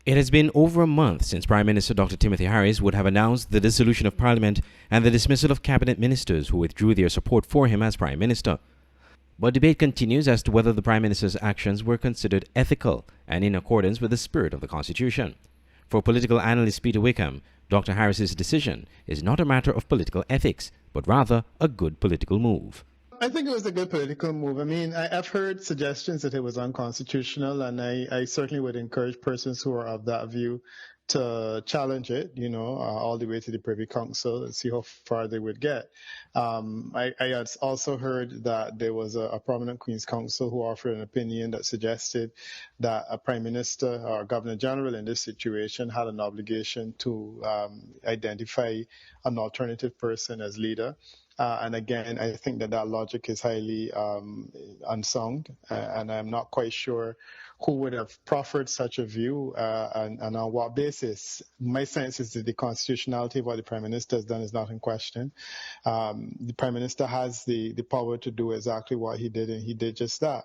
It has been over a month since Prime Minister Dr. Timothy Harris would have announced the dissolution of Parliament and the dismissal of cabinet ministers who withdrew their support for him as Prime Minister. But debate continues as to whether the Prime Minister's actions were considered ethical and in accordance with the spirit of the Constitution. For political analyst Peter Wickham, Dr. Harris's decision is not a matter of political ethics, but rather a good political move. I think it was a good political move. I mean, I've heard suggestions that it was unconstitutional, and I certainly would encourage persons who are of that view to challenge it, all the way to the Privy Council and see how far they would get. I had also heard that there was a prominent Queen's Counsel who offered an opinion that suggested that a Prime Minister or Governor General in this situation had an obligation to identify an alternative person as leader. And again, I think that logic is highly unsound, and I'm not quite sure who would have proffered such a view and on what basis. My sense is that the constitutionality of what the Prime Minister has done is not in question. The Prime Minister has the power to do exactly what he did, and he did just that.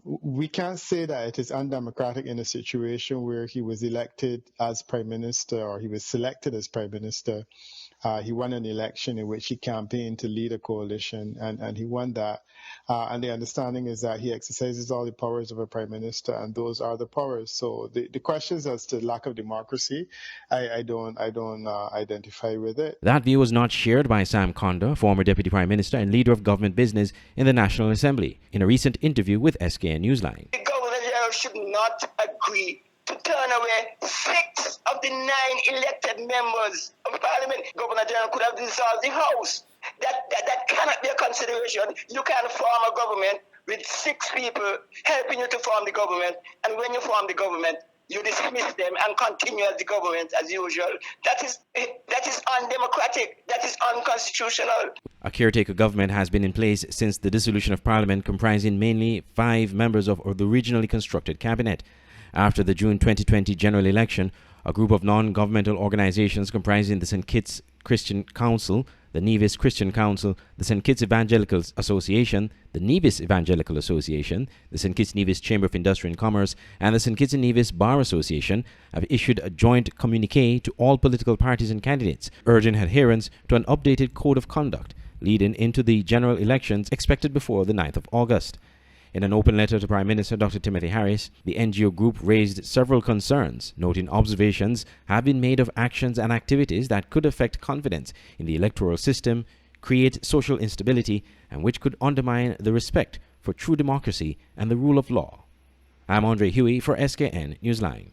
We can't say that it is undemocratic in a situation where he was elected as Prime Minister or he was selected as Prime Minister. He won an election in which he campaigned to lead a coalition, and he won that. And the understanding is that he exercises all the powers of a Prime Minister, and those are the powers. So the questions as to lack of democracy, I don't identify with it. That view was not shared by Sam Conda, former Deputy Prime Minister and leader of government business in the National Assembly, in a recent interview with SKN Newsline. The Governor General should not agree to turn away 6 of the 9 elected members of Parliament. Governor General could have dissolved the House. That cannot be a consideration. You can't form a government with 6 people helping you to form the government, and when you form the government, you dismiss them and continue as the government as usual. That is undemocratic. That is unconstitutional. A caretaker government has been in place since the dissolution of Parliament, comprising mainly 5 members of the originally constructed cabinet. After the June 2020 general election, a group of non-governmental organizations comprising the St. Kitts Christian Council, the Nevis Christian Council, the St. Kitts Evangelical Association, the Nevis Evangelical Association, the St. Kitts Nevis Chamber of Industry and Commerce, and the St. Kitts and Nevis Bar Association have issued a joint communique to all political parties and candidates, urging adherence to an updated code of conduct leading into the general elections expected before the 9th of August. In an open letter to Prime Minister Dr. Timothy Harris, the NGO group raised several concerns, noting observations have been made of actions and activities that could affect confidence in the electoral system, create social instability, and which could undermine the respect for true democracy and the rule of law. I'm Andre Huey for SKN Newsline.